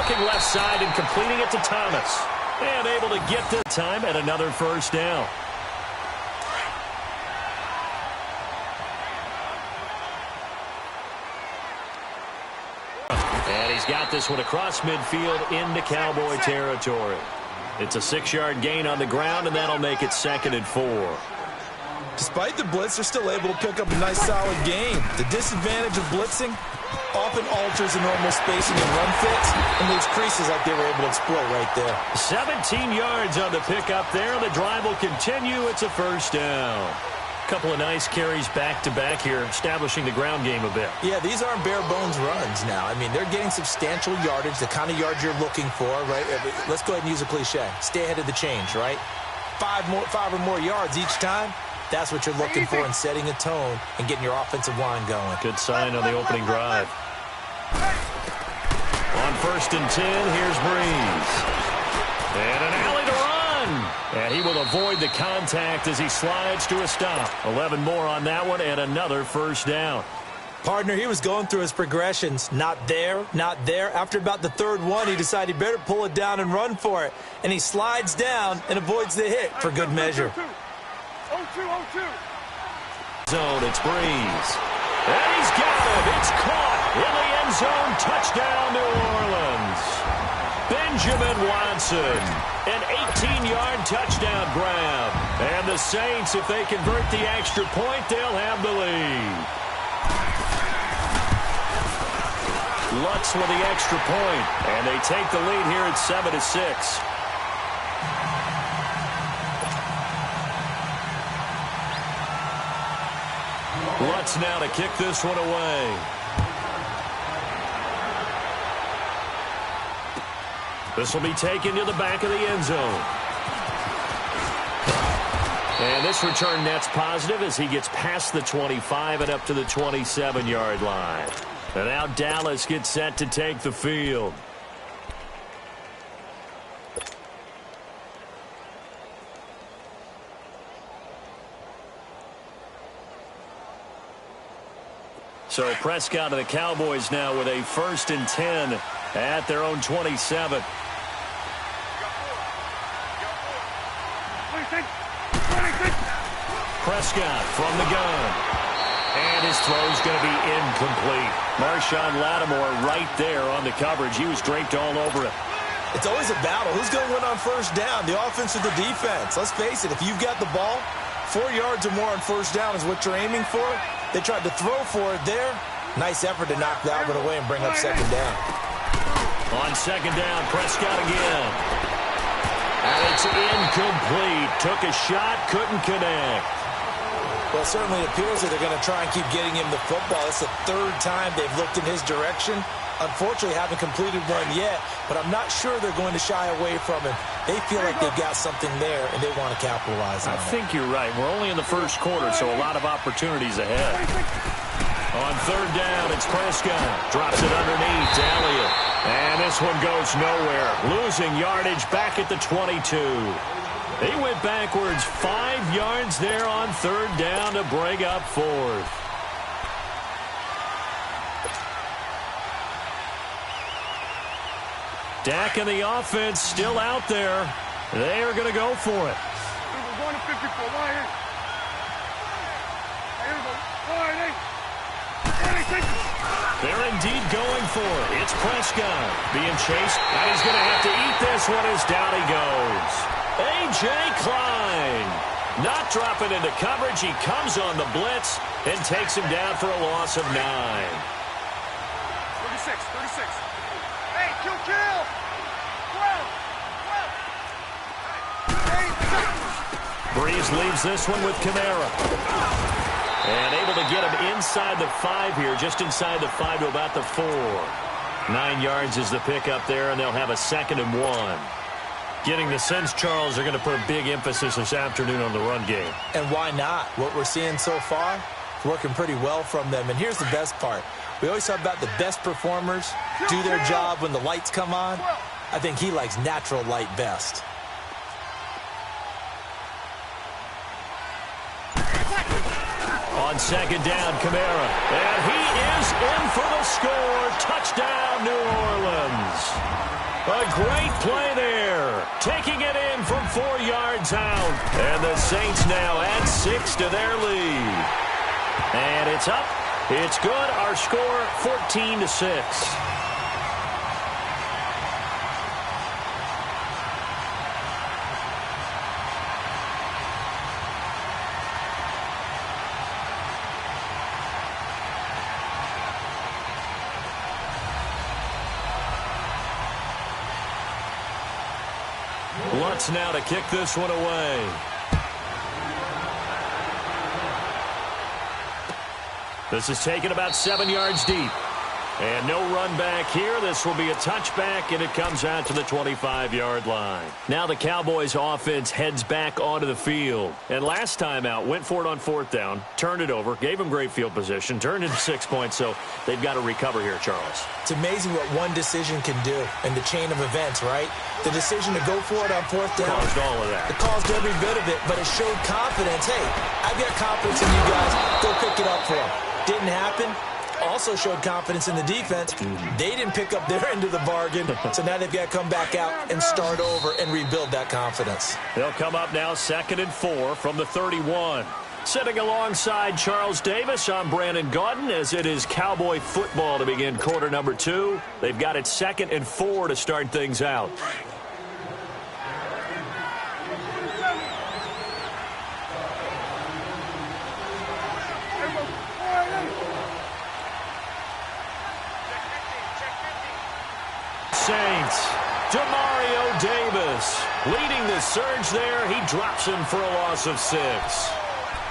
looking left side and completing it to Thomas. And able to get this time at another first down. And he's got this one across midfield into Cowboy territory. It's a 6-yard gain on the ground, and that'll make it 2nd and 4. Despite the blitz, they're still able to pick up a nice, solid game. The disadvantage of blitzing often alters the normal spacing and run fits and leaves creases like they were able to exploit right there. 17 yards on the pickup there. The drive will continue. It's a first down. Couple of nice carries back-to-back here, establishing the ground game a bit. Yeah, these aren't bare-bones runs now. I mean, they're getting substantial yardage, the kind of yards you're looking for, right? Let's go ahead and use a cliche. Stay ahead of the change, right? 5 or more yards each time. That's what you're looking for in setting a tone and getting your offensive line going. Good sign on the opening drive. On 1st and 10, here's Breeze. And an alley to run. And he will avoid the contact as he slides to a stop. 11 more on that one and another first down. Partner, he was going through his progressions. Not there, not there. After about the 3rd one, he decided he better pull it down and run for it. And he slides down and avoids the hit for good measure. 0-2. Zone, it's Breeze. And he's got it. It's caught in the end zone. Touchdown, New Orleans. Benjamin Watson, an 18-yard touchdown grab. And the Saints, if they convert the extra point, they'll have the lead. Lutz with the extra point, and they take the lead here at 7-6. Lutz now to kick this one away. This will be taken to the back of the end zone. And this return net's positive as he gets past the 25 and up to the 27-yard line. And now Dallas gets set to take the field. So Prescott and the Cowboys now with a 1st and 10 at their own 27. Prescott from the gun. And his throw's going to be incomplete. Marshawn Lattimore right there on the coverage. He was draped all over it. It's always a battle. Who's going to win on 1st down, the offense or the defense? Let's face it, if you've got the ball, 4 yards or more on 1st down is what you're aiming for. They tried to throw for it there. Nice effort to knock that one away and bring up 2nd down. On 2nd down, Prescott again. And it's incomplete. Took a shot, couldn't connect. Well, it certainly appears that they're going to try and keep getting him the football. It's the 3rd time they've looked in his direction. Unfortunately, haven't completed one yet, but I'm not sure they're going to shy away from him. They feel like they've got something there, and they want to capitalize on it. I think you're right. We're only in the 1st quarter, so a lot of opportunities ahead. On 3rd down, it's Prescott. Drops it underneath to Elliott. And this one goes nowhere. Losing yardage back at the 22. He went backwards 5 yards there on 3rd down to bring up 4th. Dak and the offense still out there. They are going to go for it. We're going to 54. Wide 8. They're indeed going for it. It's Prescott being chased, and he's going to have to eat this one as down he goes. A.J. Klein not dropping into coverage. He comes on the blitz and takes him down for a loss of 9. 36. Hey, kill. 12. Breeze leaves this one with Kamara. And able to get him inside the 5 here, just inside the 5 to about the 4. 9 yards is the pickup there, and they'll have a 2nd and 1. Getting the sense, Charles, they're going to put a big emphasis this afternoon on the run game. And why not? What we're seeing so far, working pretty well from them. And here's the best part. We always talk about the best performers do their job when the lights come on. I think he likes natural light best. On 2nd down, Kamara. And he is in for the score. Touchdown, New Orleans. A great play there. Taking it in from 4 yards out. And the Saints now add 6 to their lead. And it's up. It's good. Our score, 14-6. Lutz now to kick this one away. This is taken about 7 yards deep. And no run back here. This will be a touchback, and it comes out to the 25-yard line. Now the Cowboys offense heads back onto the field. And last time out, went for it on 4th down, turned it over, gave them great field position, turned into 6 points, so they've got to recover here, Charles. It's amazing what one decision can do in the chain of events, right? The decision to go for it on 4th down. Caused all of that. It caused every bit of it, but it showed confidence. Hey, I've got confidence in you guys. Go pick it up for them. Didn't happen. Also showed confidence in the defense. They didn't pick up their end of the bargain, so now they've got to come back out and start over and rebuild that confidence. They'll come up now 2nd and 4 from the 31. Sitting alongside Charles Davis, I'm Brandon Gaudin as it is Cowboy football to begin quarter number 2. They've got it 2nd and 4 to start things out. Saints, Demario Davis leading the surge there. He drops him for a loss of 6.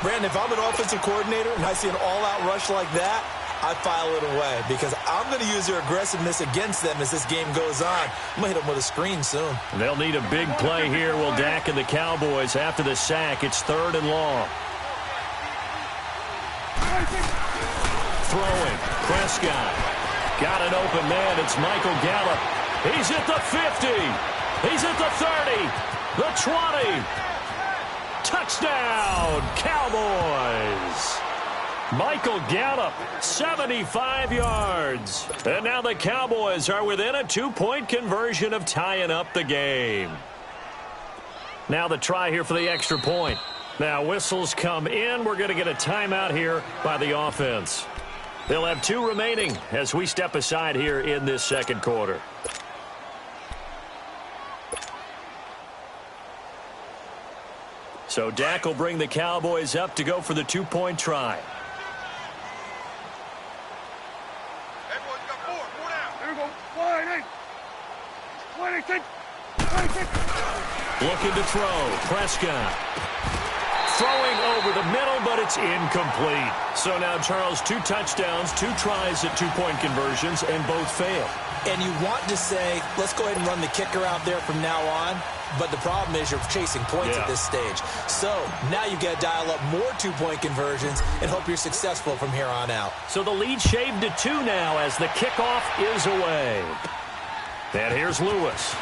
Brandon, if I'm an offensive coordinator and I see an all-out rush like that, I file it away because I'm going to use their aggressiveness against them as this game goes on. I'm going to hit them with a screen soon. They'll need a big play here, will Dak and the Cowboys after the sack. It's 3rd and long. Throwing, Prescott. Got an open man. It's Michael Gallup. He's at the 50. He's at the 30. The 20. Touchdown, Cowboys. Michael Gallup, 75 yards. And now the Cowboys are within a 2-point conversion of tying up the game. Now the try here for the extra point. Now whistles come in. We're going to get a timeout here by the offense. They'll have 2 remaining as we step aside here in this second quarter. So Dak will bring the Cowboys up to go for the 2-point try. Everyone's got 4 down. There we go. Wide 8. 26. Looking to throw. Prescott. Throwing over the middle, but it's incomplete. So now, Charles, 2 touchdowns, 2 tries at 2-point conversions, and both fail. And you want to say, let's go ahead and run the kicker out there from now on. But the problem is you're chasing points at this stage. So now you've got to dial up more 2-point conversions and hope you're successful from here on out. So the lead shaved to 2 now as the kickoff is away. And here's Lewis.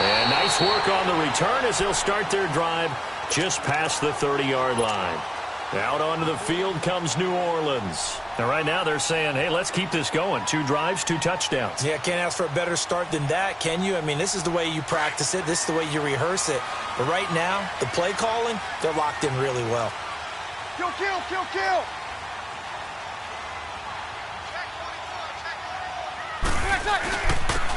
And nice work on the return as they'll start their drive just past the 30-yard line. Out onto the field comes New Orleans. And right now they're saying, hey, let's keep this going. 2 drives, 2 touchdowns. Yeah, can't ask for a better start than that, can you? I mean, this is the way you practice it. This is the way you rehearse it. But right now, the play calling, they're locked in really well. Kill, kill, kill, kill.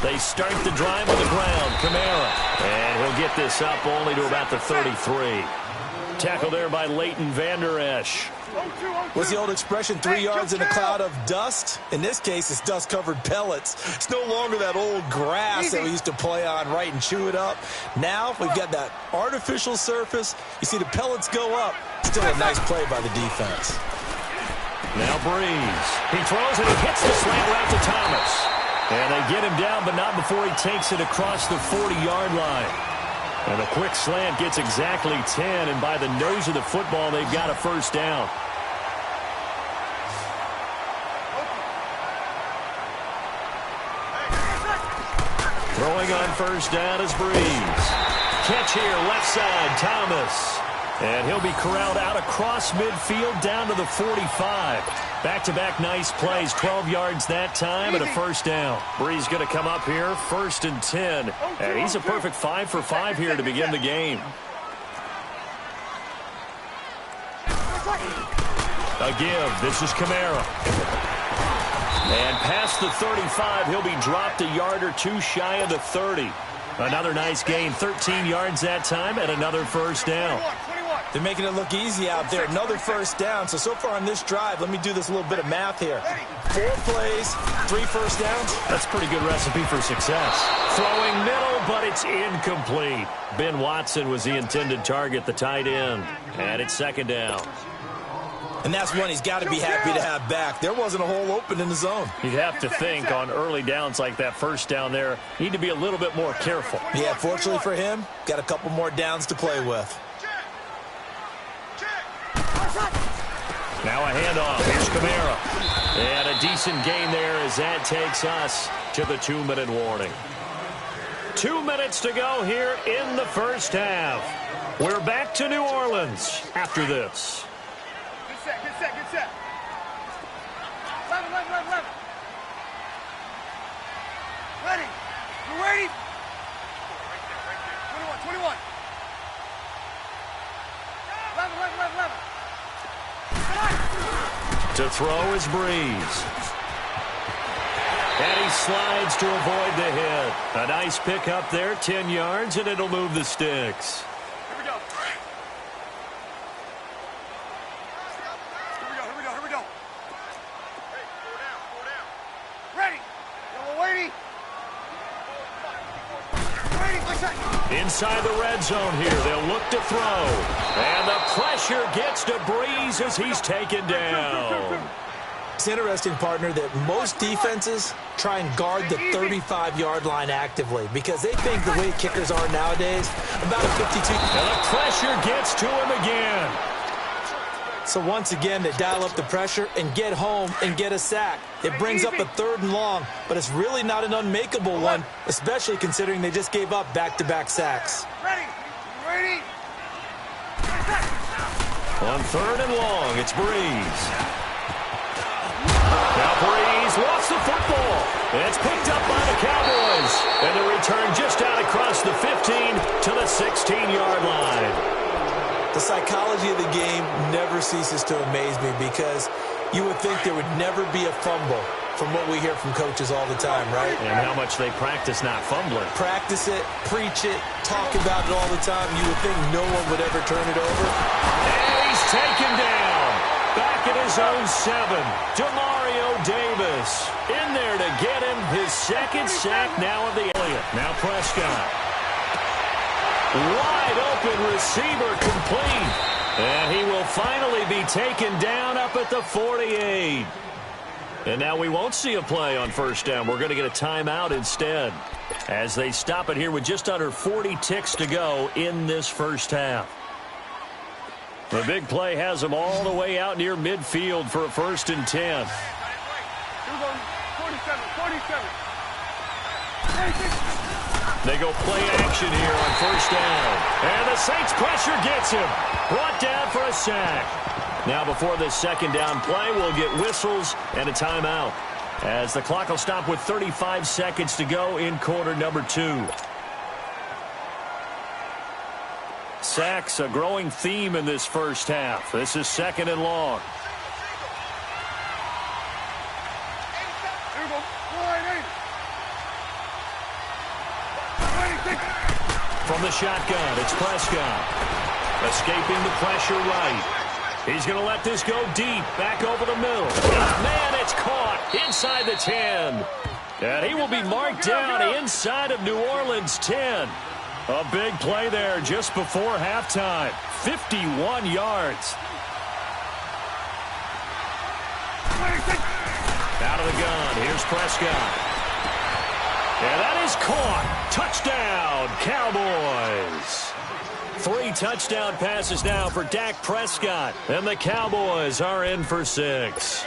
They start the drive on the ground. Kamara. And he'll get this up only to about the 33. Tackle there by Leighton Vander Esch. What's the old expression, 3 yards in a cloud of dust? In this case, it's dust-covered pellets. It's no longer that old grass that we used to play on, right, and chew it up. Now we've got that artificial surface. You see the pellets go up. Still a nice play by the defense. Now Breeze. He throws and he hits the slant route to Thomas. And they get him down, but not before he takes it across the 40-yard line. And the quick slant gets exactly 10, and by the nose of the football, they've got a first down. Throwing on first down is Breeze. Catch here, left side, Thomas. And he'll be corralled out across midfield down to the 45. Back-to-back nice plays, 12 yards that time and a first down. Bree's going to come up here, 1st and 10. And he's a perfect 5 for 5 here to begin the game. A give. This is Kamara. And past the 35, he'll be dropped a yard or two shy of the 30. Another nice gain, 13 yards that time and another first down. They're making it look easy out there. Another first down. So far on this drive, let me do this little bit of math here. 4 plays, 3 first downs. That's a pretty good recipe for success. Throwing middle, but it's incomplete. Ben Watson was the intended target, the tight end. And it's 2nd down. And that's one he's got to be happy to have back. There wasn't a hole open in the zone. You'd have to think on early downs like that first down there, need to be a little bit more careful. Yeah, fortunately for him, got a couple more downs to play with. Now a handoff. Here's Kamara. And a decent gain there as that takes us to the 2-minute warning. 2 minutes to go here in the first half. We're back to New Orleans after this. Get set. 11. Ready. You ready? 21. 11. To throw is Breeze. And he slides to avoid the hit. A nice pick up there, 10 yards, and it'll move the sticks. Here we go. Hey, 4 down. Ready. Waiting. Inside the red zone here, they'll look to throw. And the pressure gets to Breeze as he's taken down. It's interesting, partner, that most defenses try and guard the 35-yard line actively because they think the way kickers are nowadays, about a 52. And the pressure gets to him again. So once again, they dial up the pressure and get home and get a sack. It brings up a 3rd and long, but it's really not an unmakeable one, especially considering they just gave up back-to-back sacks. Ready. On 3rd and long, it's Breeze. Now Breeze lost the football. It's picked up by the Cowboys. And the return just out across the 15 to the 16-yard line. The psychology of the game never ceases to amaze me because you would think there would never be a fumble from what we hear from coaches all the time, right? And how much they practice not fumbling. Practice it, preach it, talk about it all the time. You would think no one would ever turn it over. And he's taken down. Back at his own 7. Demario Davis in there to get him his 2nd sack now of the area. Now Prescott. Wide open receiver complete. And he will finally be taken down up at the 48. And now we won't see a play on 1st down. We're going to get a timeout instead as they stop it here with just under 40 ticks to go in this first half. The big play has them all the way out near midfield for a 1st and 10. Here we go. 47. They go play action here on 1st down. And the Saints pressure gets him. Brought down for a sack. Now before this 2nd down play, we'll get whistles and a timeout as the clock will stop with 35 seconds to go in quarter number 2. Sacks, a growing theme in this first half. This is 2nd and long. Here we go. Wide. From the shotgun, it's Prescott. Escaping the pressure right. He's going to let this go deep, back over the middle. Man, it's caught inside the 10. And he will be marked down inside of New Orleans' 10. A big play there just before halftime. 51 yards. Out of the gun, here's Prescott. And that is caught. Touchdown, Cowboys. 3 touchdown passes now for Dak Prescott. And the Cowboys are in for 6.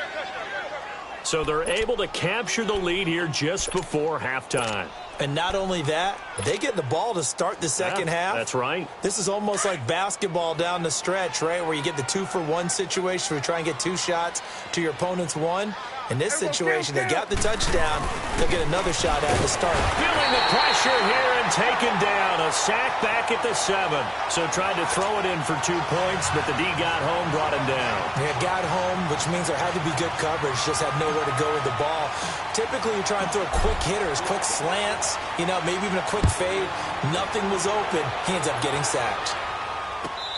So they're able to capture the lead here just before halftime. And not only that, they get the ball to start the second half. That's right. This is almost like basketball down the stretch, right, where you get the 2-for-1 situation where you try and get 2 shots to your opponent's 1. In this situation, they got the touchdown. They'll get another shot at the start. Feeling the pressure here and taken down. A sack back at the 7. So tried to throw it in for 2 points, but the D got home, brought him down. Yeah, got home, which means there had to be good coverage. Just had nowhere to go with the ball. Typically, you try and throw quick hitters, quick slants, maybe even a quick fade. Nothing was open. He ends up getting sacked.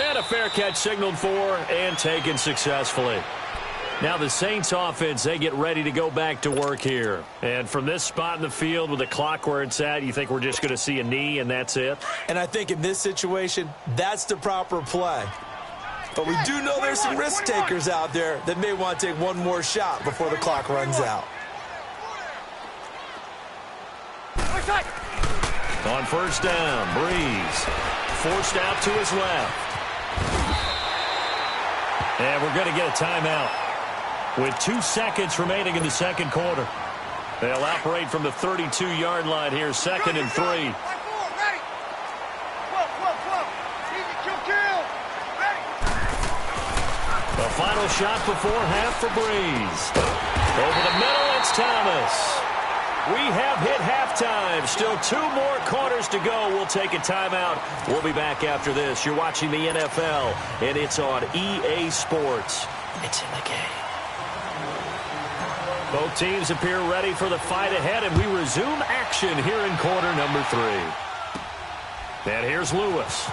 And a fair catch signaled for and taken successfully. Now the Saints offense, they get ready to go back to work here. And from this spot in the field with the clock where it's at, you think we're just going to see a knee and that's it? And I think in this situation, that's the proper play. But we do know there's some risk takers out there that may want to take one more shot before the clock runs out. On first down, Breeze forced out to his left. And we're going to get a timeout with 2 seconds remaining in the second quarter. They'll operate from the 32-yard line here, 2nd and 3. The final shot before half for Breeze. Over the middle, it's Thomas. We have hit halftime. Still 2 more quarters to go. We'll take a timeout. We'll be back after this. You're watching the NFL, and it's on EA Sports. It's in the game. Both teams appear ready for the fight ahead, and we resume action here in quarter number 3. And here's Lewis.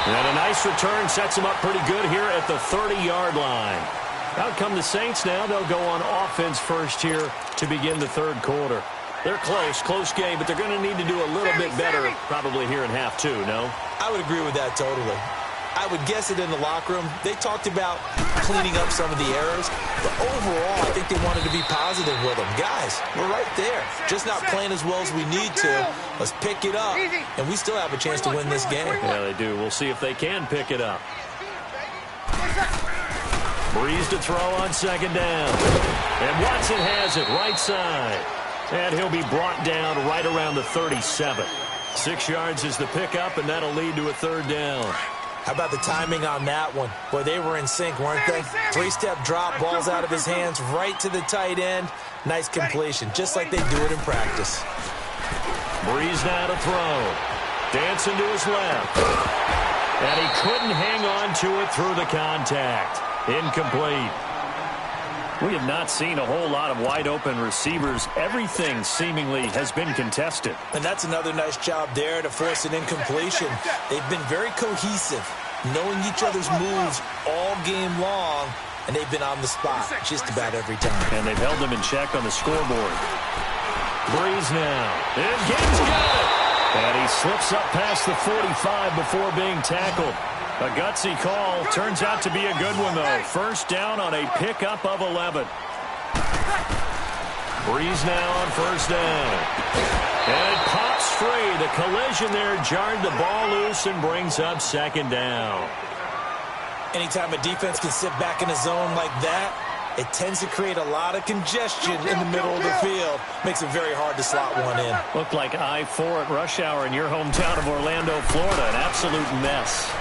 And a nice return sets him up pretty good here at the 30-yard line. Out come the Saints now. They'll go on offense first here to begin the third quarter. They're close game, but they're going to need to do a little bit better probably here in half 2, no? I would agree with that totally. I would guess it in the locker room. They talked about cleaning up some of the errors, but overall, I think they wanted to be positive with them. Guys, we're right there. Just not playing as well as we need to. Let's pick it up, and we still have a chance to win this game. Yeah, they do. We'll see if they can pick it up. Breeze to throw on second down. And Watson has it right side. And he'll be brought down right around the 37. 6 yards is the pickup, and that'll lead to a third down. How about the timing on that one? Boy, they were in sync, weren't they? 3-step drop, balls out of his hands, right to the tight end. Nice completion, just like they do it in practice. Breeze now to throw. Dancing to his left. And he couldn't hang on to it through the contact. Incomplete. We have not seen a whole lot of wide-open receivers. Everything seemingly has been contested. And that's another nice job there to force an incompletion. They've been very cohesive, knowing each other's moves all game long, and they've been on the spot just about every time. And they've held them in check on the scoreboard. Breeze now. And Gaines got it. And he slips up past the 45 before being tackled. A gutsy call. Turns out to be a good one, though. First down on a pickup of 11. Breeze now on first down. And it pops free. The collision there jarred the ball loose and brings up second down. Anytime a defense can sit back in a zone like that, it tends to create a lot of congestion in the middle of the field. Makes it very hard to slot one in. Looked like I-4 at rush hour in your hometown of Orlando, Florida. An absolute mess.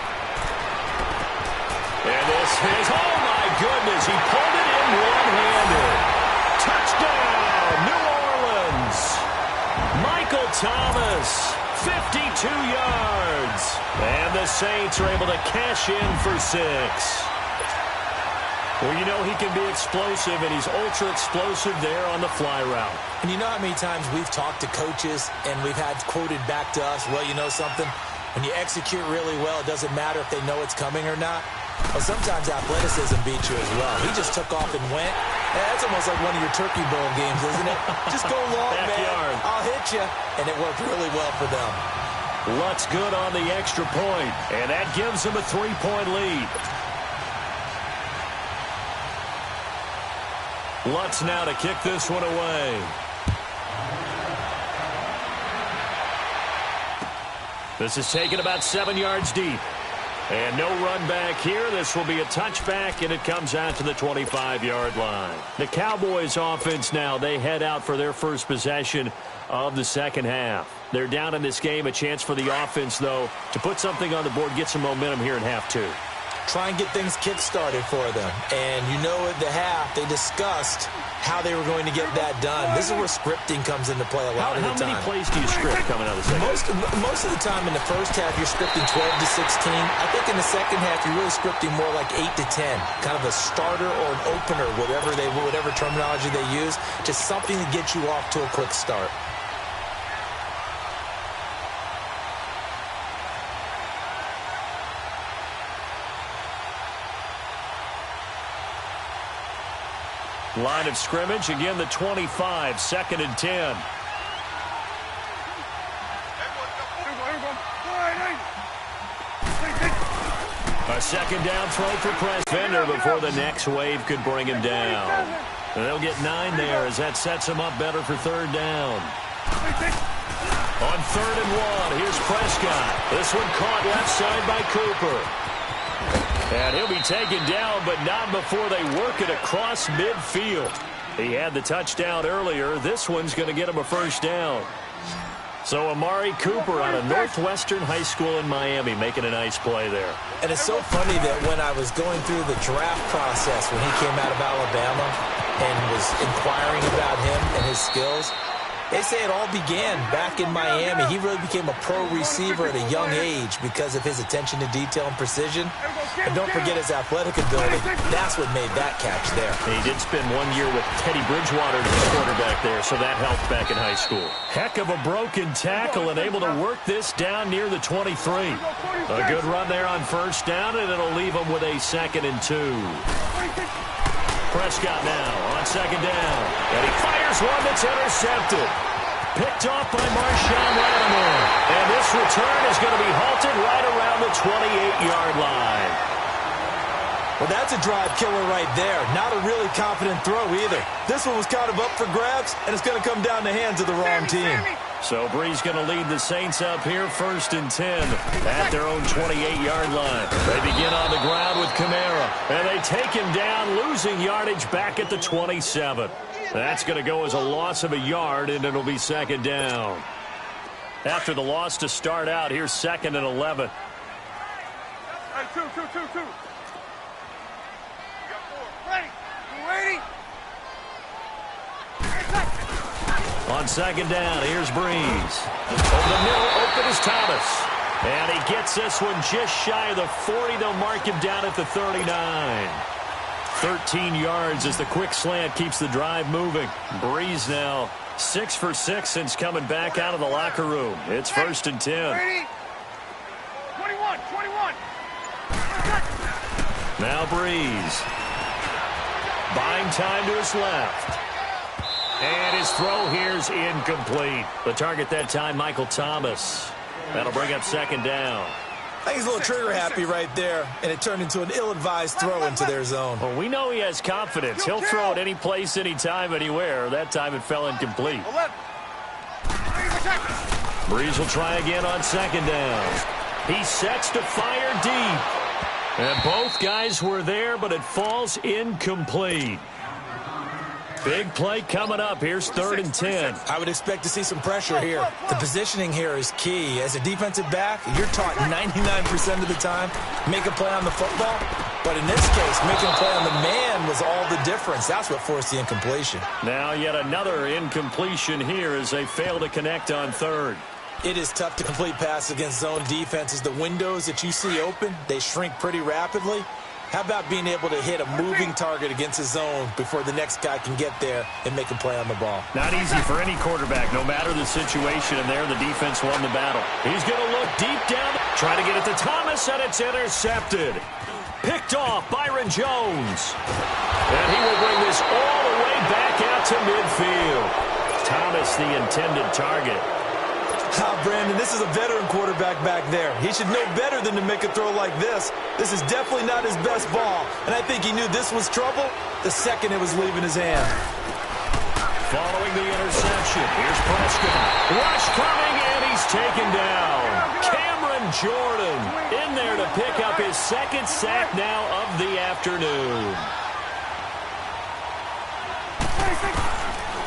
And this is, oh my goodness, he pulled it in one-handed. Touchdown, New Orleans. Michael Thomas, 52 yards. And the Saints are able to cash in for 6. Well, you know he can be explosive, and he's ultra-explosive there on the fly route. And you know how many times we've talked to coaches, and we've had quoted back to us, well, you know something? When you execute really well, it doesn't matter if they know it's coming or not. Well, sometimes athleticism beats you as well. He just took off and went. That's almost like one of your Turkey Bowl games, isn't it? Just go long, man. I'll hit you. And it worked really well for them. Lutz good on the extra point, and that gives him a 3-point lead. Lutz now to kick this one away. This is taken about 7 yards deep. And no run back here. This will be a touchback, and it comes out to the 25-yard line. The Cowboys offense now, they head out for their first possession of the second half. They're down in this game. A chance for the offense, though, to put something on the board, get some momentum here in half two. Try and get things kick-started for them. And you know at the half, they discussed how they were going to get that done. This is where scripting comes into play a lot of the time. How many plays do you script coming out of the second half? Most of the time in the first half, you're scripting 12 to 16. I think in the second half, you're really scripting more like 8 to 10. Kind of a starter or an opener, whatever terminology they use. Just something to get you off to a quick start. Line of scrimmage, again the 25, 2nd and 10. A second down throw for Press Fender before the next wave could bring him down. And they'll get 9 there as that sets him up better for third down. On 3rd and 1, here's Prescott. This one caught left side by Cooper. And he'll be taken down, but not before they work it across midfield. He had the touchdown earlier. This one's going to get him a first down. So Amari Cooper out of Northwestern High School in Miami making a nice play there. And it's so funny that when I was going through the draft process when he came out of Alabama and was inquiring about him and his skills, they say it all began back in Miami. He really became a pro receiver at a young age because of his attention to detail and precision. And don't forget his athletic ability. That's what made that catch there. He did spend 1 year with Teddy Bridgewater as the quarterback there, so that helped back in high school. Heck of a broken tackle and able to work this down near the 23. A good run there on first down, and it'll leave him with a 2nd and 2. Prescott now on 2nd down. And he fires one that's intercepted. Picked off by Marshawn Lattimore. And this return is going to be halted right around the 28-yard line. Well, that's a drive killer right there. Not a really confident throw either. This one was kind of up for grabs, and it's going to come down the hands of the wrong team. So Bree's going to lead the Saints up here 1st and 10 at their own 28-yard line. They begin on the ground with Kamara, and they take him down, losing yardage back at the 27. That's going to go as a loss of a yard, and it'll be 2nd down. After the loss to start out, here's 2nd and 11. Hey, two. Ready? You ready? On 2nd down, here's Breeze. Over the middle, open is Thomas. And he gets this one just shy of the 40. They'll mark him down at the 39. 13 yards as the quick slant keeps the drive moving. Breeze now 6 for 6 since coming back out of the locker room. It's 1st and 10. Ready? 21. Now Breeze. Buying time to his left. And his throw here's incomplete. The target that time, Michael Thomas. That'll bring up 2nd down. I think he's a little trigger happy right there, and it turned into an ill-advised throw into their zone. Well, we know he has confidence. He'll throw it any place, anytime, anywhere. That time it fell incomplete. Breeze will try again on 2nd down. He sets to fire deep. And both guys were there, but it falls incomplete. Big play coming up. Here's 3rd and 10. I would expect to see some pressure here. The positioning here is key. As a defensive back, you're taught 99% of the time, make a play on the football. But in this case, making a play on the man was all the difference. That's what forced the incompletion. Now yet another incompletion here as they fail to connect on 3rd. It is tough to complete passes against zone defenses. The windows that you see open, they shrink pretty rapidly. How about being able to hit a moving target against a zone before the next guy can get there and make a play on the ball? Not easy for any quarterback, no matter the situation, and there the defense won the battle. He's going to look deep down, try to get it to Thomas, and it's intercepted. Picked off Byron Jones. And he will bring this all the way back out to midfield. Thomas, the intended target. Brandon, this is a veteran quarterback back there. He should know better than to make a throw like this. This is definitely not his best ball, and I think he knew this was trouble the second it was leaving his hand. Following the interception, here's Prescott. Rush coming, and he's taken down. Cameron Jordan in there to pick up his second sack now of the afternoon.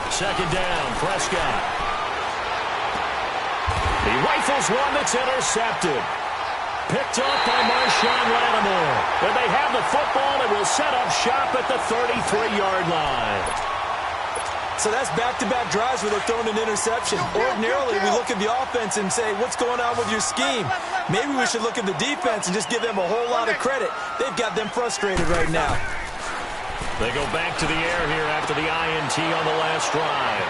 Second down, Prescott. He rifles one that's intercepted. Picked up by Marshawn Lattimore. And they have the football and will set up shop at the 33-yard line. So that's back-to-back drives where they're throwing an interception. Ordinarily, we look at the offense and say, what's going on with your scheme? Maybe we should look at the defense and just give them a whole lot of credit. They've got them frustrated right now. They go back to the air here after the INT on the last drive.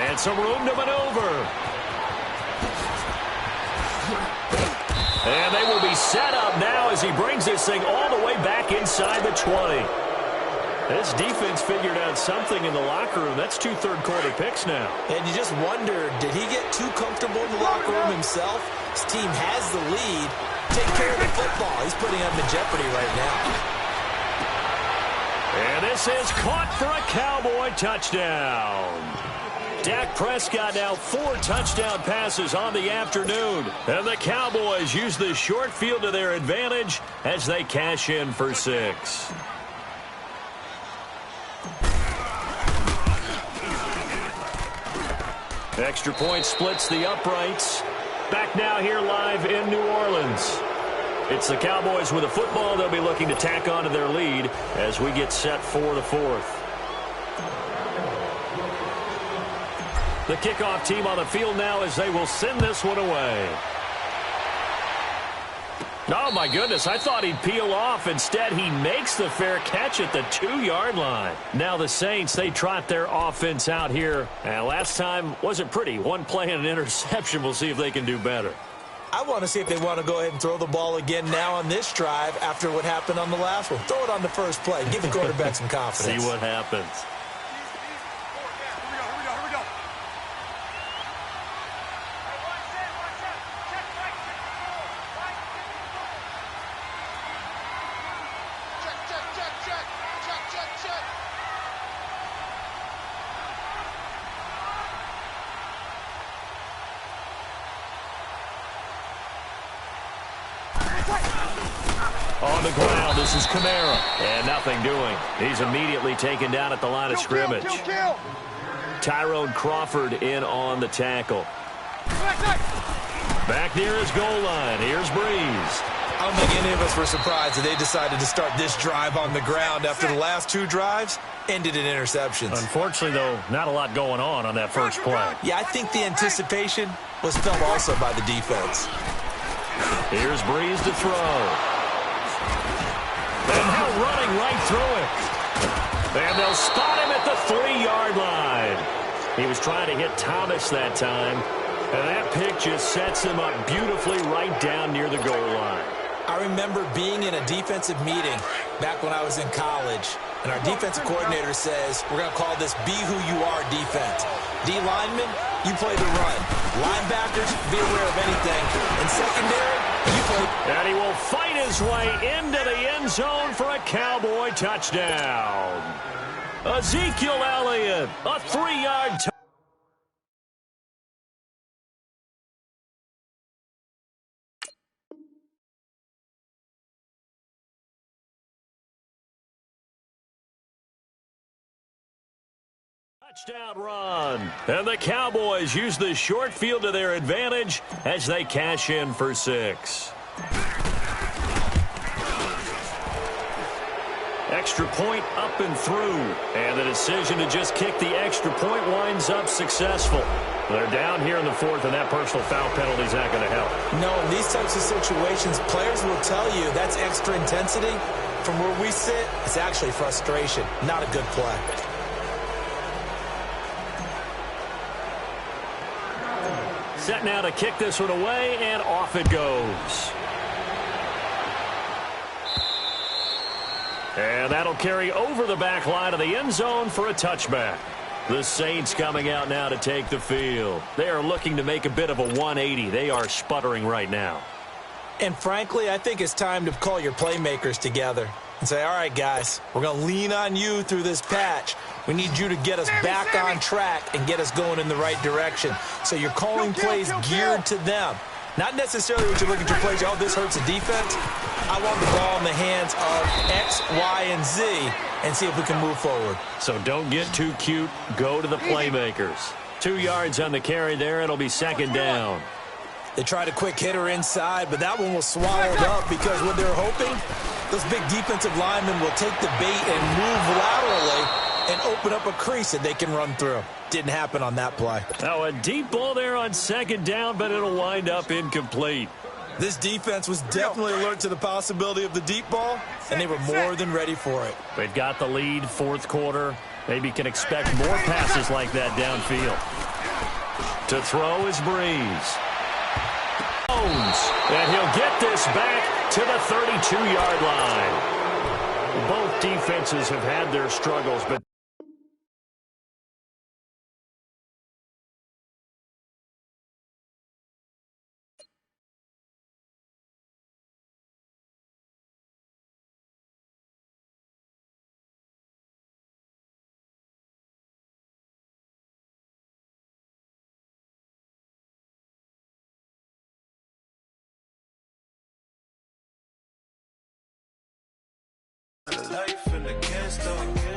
And some room to maneuver. And they will be set up now as he brings this thing all the way back inside the 20. This defense figured out something in the locker room. That's 2 third-quarter picks now. And you just wonder, did he get too comfortable in the locker room himself? His team has the lead. Take care of the football. He's putting them in jeopardy right now. And this is caught for a Cowboy touchdown. Dak Prescott now 4 touchdown passes on the afternoon. And the Cowboys use the short field to their advantage as they cash in for 6. Extra point splits the uprights. Back now here live in New Orleans. It's the Cowboys with the football. They'll be looking to tack on to their lead as we get set for the 4th. The kickoff team on the field now as they will send this one away. Oh, my goodness. I thought he'd peel off. Instead, he makes the fair catch at the 2-yard line. Now the Saints, they trot their offense out here. And last time wasn't pretty. One play and an interception. We'll see if they can do better. I want to see if they want to go ahead and throw the ball again now on this drive after what happened on the last one. Throw it on the first play. Give the quarterback some confidence. See what happens. On the ground, this is Kamara. And nothing doing. He's immediately taken down at the line of scrimmage. Tyrone Crawford in on the tackle. Back near his goal line. Here's Breeze. I don't think any of us were surprised that they decided to start this drive on the ground after the last 2 drives ended in interceptions. Unfortunately, though, not a lot going on that first play. Yeah, I think the anticipation was felt also by the defense. Here's Breeze to throw. And now running right through it. And they'll spot him at the 3-yard line. He was trying to hit Thomas that time. And that pick just sets him up beautifully right down near the goal line. I remember being in a defensive meeting back when I was in college. And our defensive coordinator says, we're going to call this be who you are defense. D linemen, you play the run. Linebackers, be aware of anything. And secondary, you play. And he will fight his way into the end zone for a Cowboy touchdown. Ezekiel Elliott, a 3-yard touchdown run. And the Cowboys use the short field to their advantage as they cash in for 6. Extra point up and through. And the decision to just kick the extra point winds up successful. They're down here in the 4th, and that personal foul penalty is not going to help. No, in these types of situations, players will tell you that's extra intensity. From where we sit, it's actually frustration, not a good play. Set now to kick this one away, and off it goes. And that'll carry over the back line of the end zone for a touchback. The Saints coming out now to take the field. They are looking to make a bit of a 180. They are sputtering right now. And frankly, I think it's time to call your playmakers together and say, all right, guys, we're going to lean on you through this patch. We need you to get us back on track and get us going in the right direction. So you're calling plays geared to them. Not necessarily what you're looking to play. Oh, this hurts the defense. I want the ball in the hands of X, Y, and Z and see if we can move forward. So don't get too cute. Go to the playmakers. 2 yards on the carry there. It'll be second down. They tried a quick hitter inside, but that one was swallowed up because what they're hoping, those big defensive linemen will take the bait and move laterally and open up a crease that they can run through. Didn't happen on that play. Now a deep ball there on second down, but it'll wind up incomplete. This defense was definitely alert to the possibility of the deep ball, and they were more than ready for it. They've got the lead, fourth quarter. Maybe can expect more passes like that downfield. To throw is Breeze. And he'll get this back to the 32-yard line. Both defenses have had their struggles, but life and I can't stop.